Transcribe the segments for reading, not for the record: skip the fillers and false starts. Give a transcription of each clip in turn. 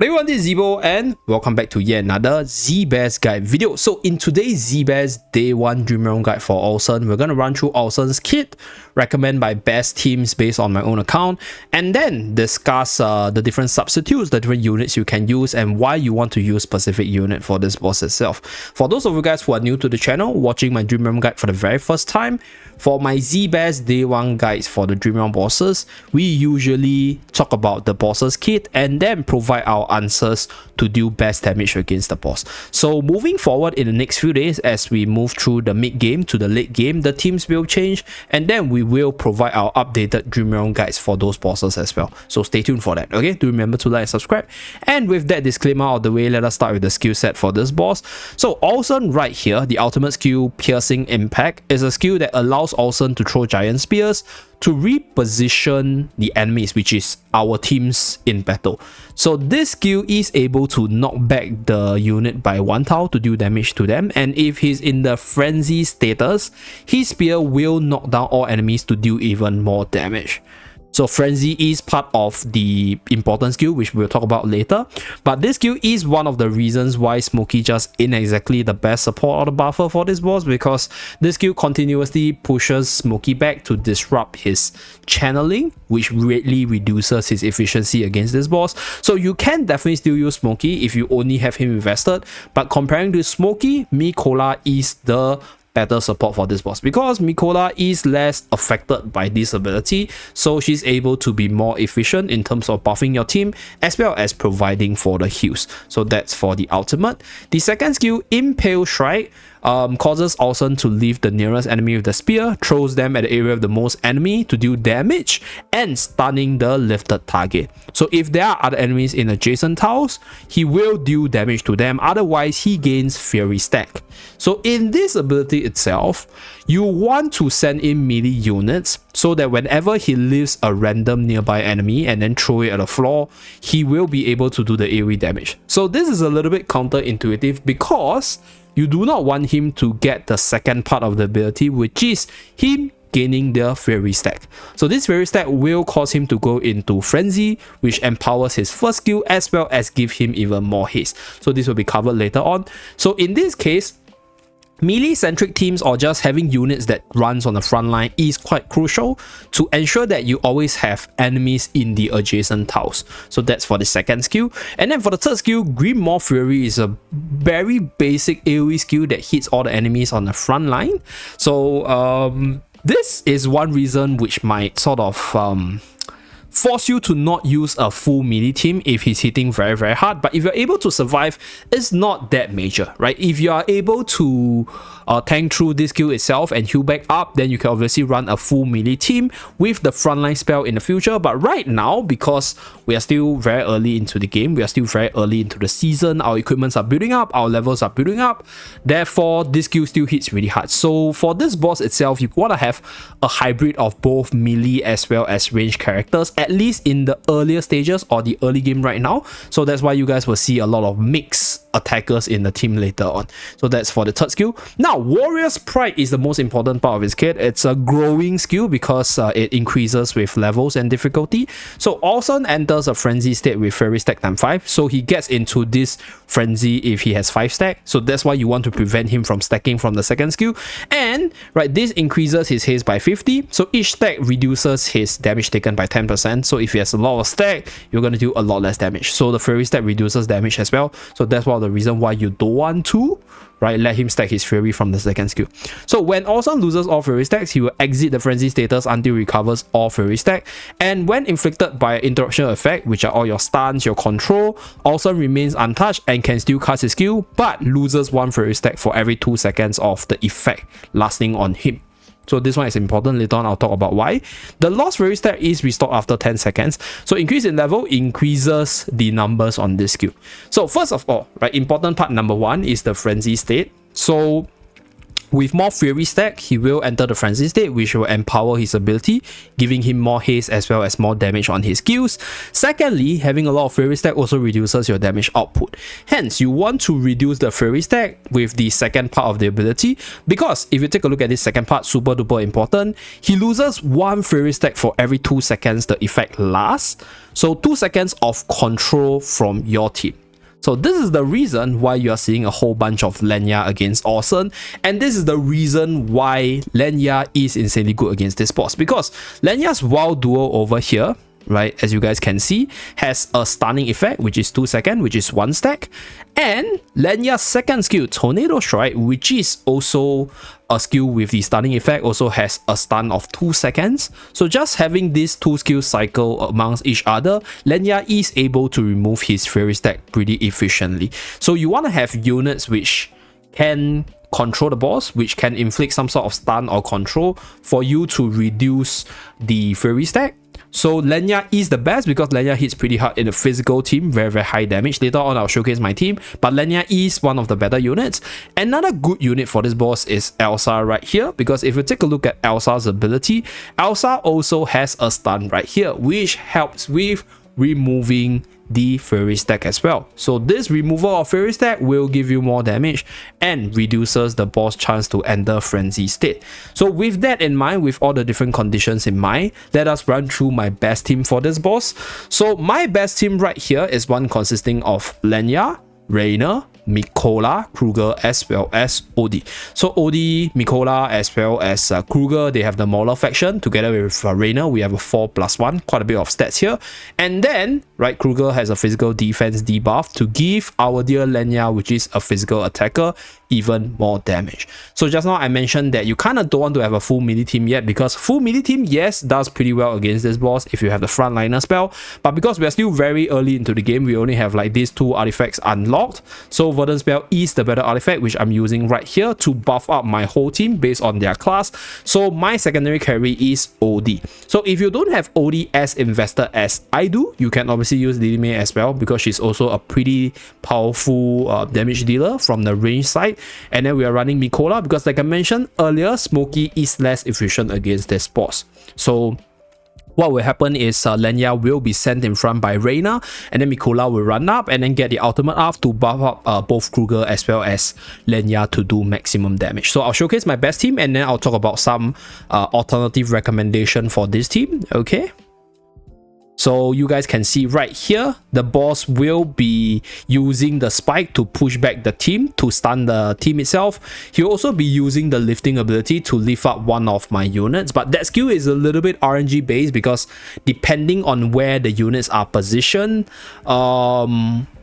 Hello everyone, this is Zeeebo and welcome back to yet another Z-Bears guide video. So in today's Z-Bears Day 1 Dream Realm guide for Orson, we're going to run through Orson's kit, recommend my best teams based on my own account, and then discuss the different substitutes, the different units you can use, and why you want to use specific unit for this boss itself. For those of you guys who are new to the channel, watching my Dream Realm guide for the very first time, for my Z-Bears Day 1 guides for the Dream Realm bosses, we usually talk about the boss's kit and then provide our answers to do best damage against the boss. So moving forward in the next few days, as we move through the mid game to the late game, the teams will change, and then we will provide our updated Dream Realm guides for those bosses as well. So stay tuned for that. Okay, do remember to like and subscribe. And with that disclaimer out of the way, let us start with the skill set for this boss. So Orson right here, the ultimate skill Piercing Impact, is a skill that allows Orson to throw giant spears to reposition the enemies, which is our teams in battle. So this skill is able to knock back the unit by 1 tile to do damage to them, and if he's in the frenzy status, his spear will knock down all enemies to do even more damage. So frenzy is part of the important skill, which we'll talk about later, but this skill is one of the reasons why Smokey just ain't exactly the best support or the buffer for this boss, because this skill continuously pushes Smokey back to disrupt his channeling, which greatly reduces his efficiency against this boss. So you can definitely still use Smokey if you only have him invested, but comparing to Smokey, Mikola is the better support for this boss, because Mikola is less affected by this ability, so she's able to be more efficient in terms of buffing your team as well as providing for the heals. So that's for the ultimate. The second skill, Impale Strike, causes Orson to leave the nearest enemy with the spear, throws them at the area of the most enemy to do damage, and stunning the lifted target. So if there are other enemies in adjacent tiles, he will do damage to them, otherwise he gains Fury Stack. So in this ability itself, you want to send in melee units so that whenever he leaves a random nearby enemy and then throw it at the floor, he will be able to do the AoE damage. So this is a little bit counterintuitive, because you do not want him to get the second part of the ability, which is him gaining the Fury Stack. So this Fury Stack will cause him to go into Frenzy, which empowers his first skill as well as give him even more haste. So this will be covered later on. So in this case, melee-centric teams or just having units that runs on the front line is quite crucial to ensure that you always have enemies in the adjacent tiles. So that's for the second skill. And then for the third skill, Green Morph Fury is a very basic AoE skill that hits all the enemies on the front line. So this is one reason which might sort of force you to not use a full melee team if he's hitting very hard, but if you're able to survive, it's not that major, right? If you are able to tank through this skill itself and heal back up, then you can obviously run a full melee team with the frontline spell in the future. But right now, because we are still very early into the game, we are still very early into the season, our equipments are building up, our levels are building up, therefore this skill still hits really hard. So for this boss itself, you want to have a hybrid of both melee as well as ranged characters, at least in the earlier stages or the early game right now. So that's why you guys will see a lot of mixed attackers in the team later on. So that's for the third skill. Now, Warrior's Pride is the most important part of his kit. It's a growing skill because it increases with levels and difficulty. So Orson enters a frenzy state with Fury Stack times 5, so he gets into this frenzy if he has 5 stack. So that's why you want to prevent him from stacking from the second skill. And right, this increases his haste by 50, so each stack reduces his damage taken by 10%. So if he has a lot of stack, you're going to do a lot less damage. So the Fury Stack reduces damage as well. So that's one of the reason why you don't want to let him stack his Fury from the second skill. So when Orson loses all Fury stacks, he will exit the frenzy status until he recovers all Fury stack, and when inflicted by interruption effect, which are all your stuns, your control, Orson remains untouched and can still cast his skill, but loses 1 Fury stack for every 2 seconds of the effect lasting on him. So this one is important. Later on, I'll talk about why. The lost Fury Stack is restored after 10 seconds. So increase in level increases the numbers on this skill. So first of all, right, important part number 1 is the frenzy state. So With more Fury stack, he will enter the Frenzy state, which will empower his ability, giving him more haste as well as more damage on his skills. Secondly, having a lot of Fury stack also reduces your damage output. Hence, you want to reduce the Fury stack with the second part of the ability, because if you take a look at this second part, super duper important, he loses 1 Fury stack for every 2 seconds the effect lasts. So 2 seconds of control from your team. So this is the reason why you are seeing a whole bunch of Lenya against Orson, and this is the reason why Lenya is insanely good against this boss, because Lenya's wild duo over here, right, as you guys can see, has a stunning effect, which is 2 seconds, which is 1 stack, and Lenya's second skill, Tornado Strike, which is also a skill with the stunning effect, also has a stun of 2 seconds. So just having these 2 skills cycle amongst each other, Lenya is able to remove his Fury stack pretty efficiently. So you want to have units which can control the boss, which can inflict some sort of stun or control for you to reduce the Fury stack. So Lenya is the best because Lenya hits pretty hard in the physical team, very high damage. Later on I'll showcase my team, but Lenya is one of the better units. Another good unit for this boss is Elsa right here, because if you take a look at Elsa's ability, Elsa also has a stun right here, which helps with removing the Fury stack as well. So this removal of Fury stack will give you more damage and reduces the boss chance to enter Frenzy state. So with that in mind, with all the different conditions in mind, let us run through my best team for this boss. So my best team right here is one consisting of Lenya, Reina, Mikola, Kruger, as well as Odie. So Odie, Mikola, as well as Kruger, they have the Mauler faction. Together with Reina, we have a 4+1, quite a bit of stats here. And then, right, Kruger has a physical defense debuff to give our dear Lenya, which is a physical attacker, even more damage. So just now I mentioned that you kind of don't want to have a full melee team yet, because full melee team, yes, does pretty well against this boss if you have the frontliner spell, but because we are still very early into the game, we only have like these 2 artifacts unlocked. So Verdant spell is the better artifact, which I'm using right here to buff up my whole team based on their class. So my secondary carry is Odie. So if you don't have Odie as invested as I do, you can obviously use Lily May as well, because she's also a pretty powerful damage dealer from the range side. And then we are running Mikola because, like I mentioned earlier, Smokey is less efficient against this boss. So what will happen is Lenya will be sent in front by Reina, and then Mikola will run up and then get the ultimate up to buff up both Kruger as well as Lenya to do maximum damage. So I'll showcase my best team, and then I'll talk about some alternative recommendation for this team. Okay. So you guys can see right here, the boss will be using the spike to push back the team to stun the team itself. He'll also be using the lifting ability to lift up one of my units, but that skill is a little bit RNG based, because depending on where the units are positioned,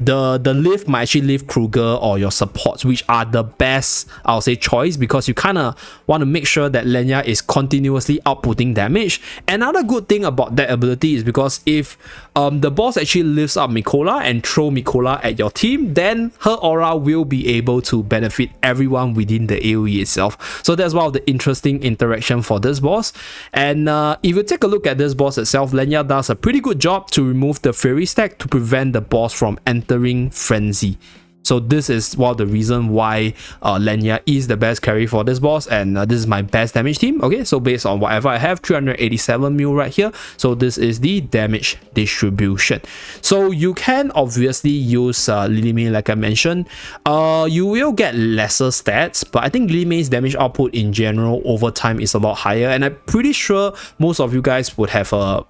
the lift might actually lift Kruger or your supports, which are the best, I'll say, choice, because you kind of want to make sure that Lenya is continuously outputting damage. Another good thing about that ability is because if the boss actually lifts up Mikola and throw Mikola at your team, then her aura will be able to benefit everyone within the AoE itself. So that's one of the interesting interaction for this boss. And if you take a look at this boss itself, Lenya does a pretty good job to remove the Fury stack to prevent the boss from entering Frenzy. So this is one of the reason why Lenya is the best carry for this boss, and this is my best damage team. Okay, so based on whatever I have, 387 mil right here. So this is the damage distribution. So you can obviously use Lily May, like I mentioned. You will get lesser stats, but I think Lily May's damage output in general over time is a lot higher, and I'm pretty sure most of you guys would have a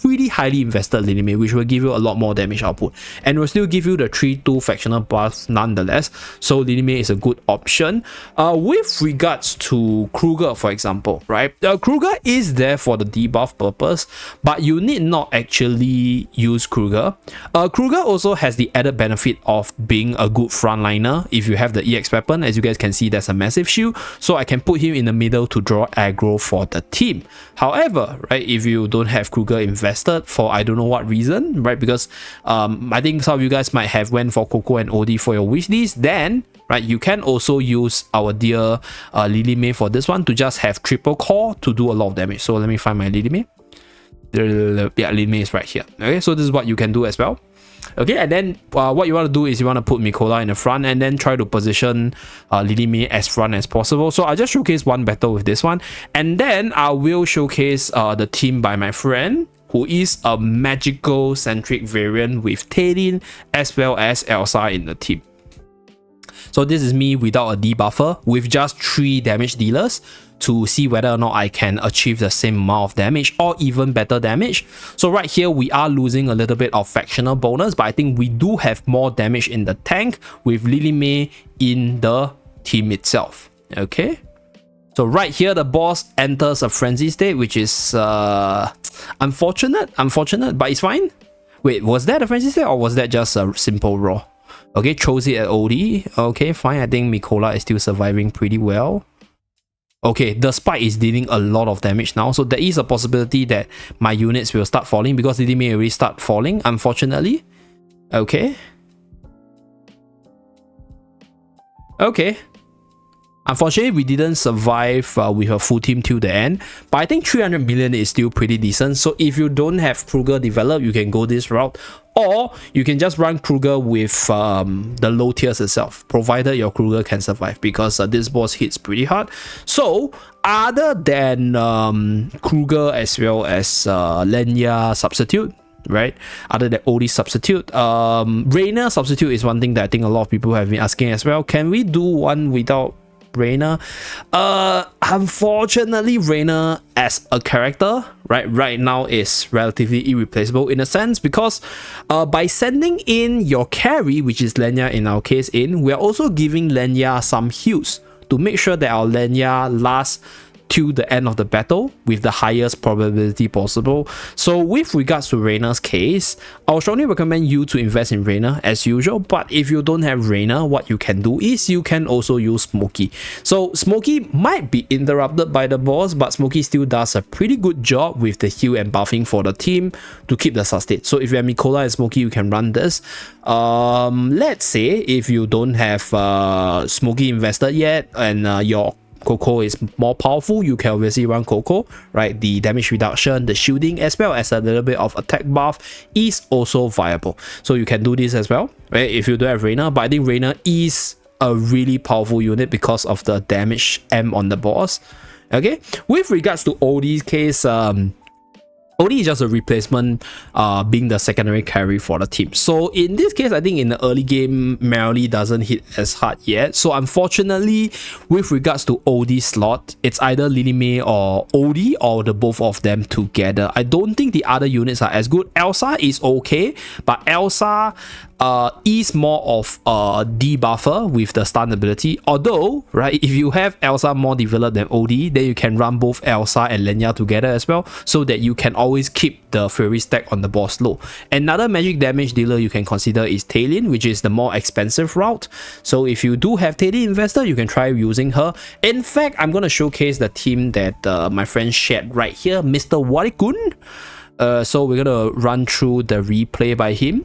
pretty highly invested Lily May, which will give you a lot more damage output and will still give you the 3-2 factional buff nonetheless. So Lily May is a good option. With regards to Kruger, for example, right, Kruger is there for the debuff purpose, but you need not actually use Kruger. Kruger also has the added benefit of being a good frontliner. If you have the EX weapon, as you guys can see, there's a massive shield, so I can put him in the middle to draw aggro for the team. However, right, if you don't have Kruger invested for I don't know what reason, right, because I think some of you guys might have went for Coco and Odie for your wish list, then right, you can also use our dear Lily May for this one to just have triple core to do a lot of damage. So let me find my Lily May. Yeah, Lily May is right here. Okay, so this is what you can do as well. Okay, and then what you want to do is you want to put Mikola in the front and then try to position Lily May as front as possible. So I'll just showcase one battle with this one, and then I will showcase the team by my friend, who is a magical centric variant with Talon as well as Elsa in the team. So this is me without a debuffer with just 3 damage dealers to see whether or not I can achieve the same amount of damage or even better damage. So right here we are losing a little bit of factional bonus, but I think we do have more damage in the tank with Lily May in the team itself. Okay, so right here the boss enters a frenzy state, which is unfortunate, but it's fine. Wait, was that a frenzy state or was that just a simple raw? Okay, chose it at OD. Okay, fine. I think Mikola is still surviving pretty well. Okay, the spike is dealing a lot of damage now, so there is a possibility that my units will start falling because Lily May already start falling, unfortunately. Okay. Okay. Unfortunately, we didn't survive with a full team till the end, but I think 300 million is still pretty decent. So if you don't have Kruger developed, you can go this route, or you can just run Kruger with the low tiers itself, provided your Kruger can survive, because this boss hits pretty hard. So other than Kruger as well as Lenya substitute, right, other than OD substitute, Reina substitute is one thing that I think a lot of people have been asking as well. Can we do one without Reina? Unfortunately, Reina as a character right now is relatively irreplaceable in a sense, because by sending in your carry, which is Lenya in our case, we are also giving Lenya some heals to make sure that our Lenya lasts to the end of the battle with the highest probability possible. So with regards to Reina's case, I'll strongly recommend you to invest in Reina as usual, but if you don't have Reina, what you can do is you can also use Smokey. So Smokey might be interrupted by the boss, but Smokey still does a pretty good job with the heal and buffing for the team to keep the sustain. So if you have Mikola and Smokey, you can run this. Let's say if you don't have Smokey invested yet and your Coco is more powerful, you can obviously run Coco, right? The damage reduction, the shielding, as well as a little bit of attack buff is also viable. So you can do this as well, right? If you don't have Reina, but I think Reina is a really powerful unit because of the damage M on the boss. Okay, with regards to OD's case, OD is just a replacement, being the secondary carry for the team. So in this case, I think in the early game, Merrily doesn't hit as hard yet. So unfortunately, with regards to OD slot, it's either Lily May or OD or the both of them together. I don't think the other units are as good. Elsa is okay, but Elsa is more of a debuffer with the stun ability. Although, right, if you have Elsa more developed than OD, then you can run both Elsa and Lenya together as well, so that you can always keep the Fury stack on the boss low. Another magic damage dealer you can consider is Talon, which is the more expensive route. So if you do have Talon investor, you can try using her. In fact, I'm going to showcase the team that my friend shared right here, Mr. Warikun. So we're going to run through the replay by him.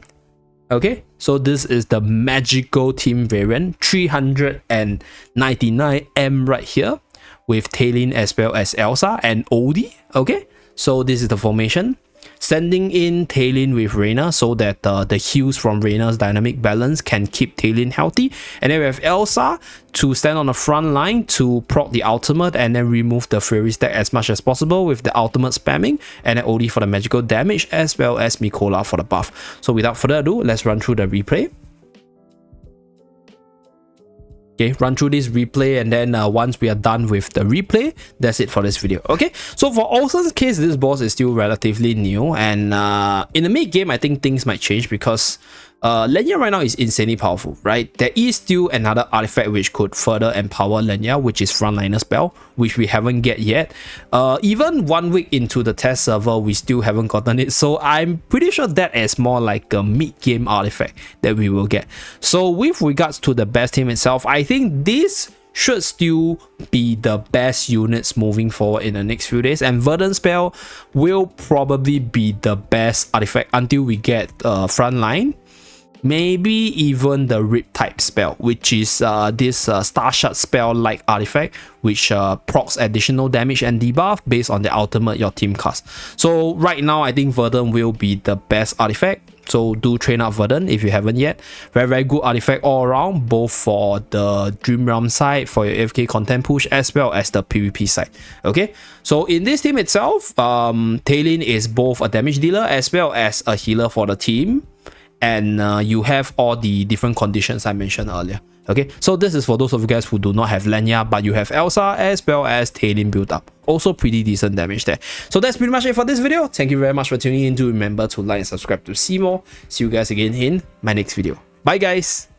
Okay, so this is the magical team variant, 399 M right here with Talon as well as Elsa and OD. Okay, so this is the formation. Sending in Talon with Reina so that the heals from Reina's dynamic balance can keep Talon healthy. And then we have Elsa to stand on the front line to proc the ultimate and then remove the Fury stack as much as possible with the ultimate spamming. And then OD for the magical damage as well as Mikola for the buff. So without further ado, let's run through the replay. Okay, run through this replay, and then once we are done with the replay, that's it for this video. Okay, so for Orson's case, this boss is still relatively new, and in the mid game, I think things might change because Lenya right now is insanely powerful, right? There is still another artifact which could further empower Lenya, which is Frontliner spell, which we haven't get yet. Even 1 week into the test server, we still haven't gotten it. So I'm pretty sure that is more like a mid-game artifact that we will get. So with regards to the best team itself, I think this should still be the best units moving forward in the next few days, and Verdant spell will probably be the best artifact until we get Frontline. Maybe even the Rip type spell, which is this Star Shard spell like artifact, which procs additional damage and debuff based on the ultimate your team casts. So right now, I think Verdant will be the best artifact. So do train up Verdant if you haven't yet. Very good artifact all around, both for the Dream Realm side, for your AFK content push, as well as the PvP side. Okay, so in this team itself, Talon is both a damage dealer as well as a healer for the team. And you have all the different conditions I mentioned earlier. Okay, so this is for those of you guys who do not have Lenya, but you have Elsa as well as Talon built up. Also pretty decent damage there. So that's pretty much it for this video. Thank you very much for tuning in. Do remember to like and subscribe to see more. See you guys again in my next video. Bye guys.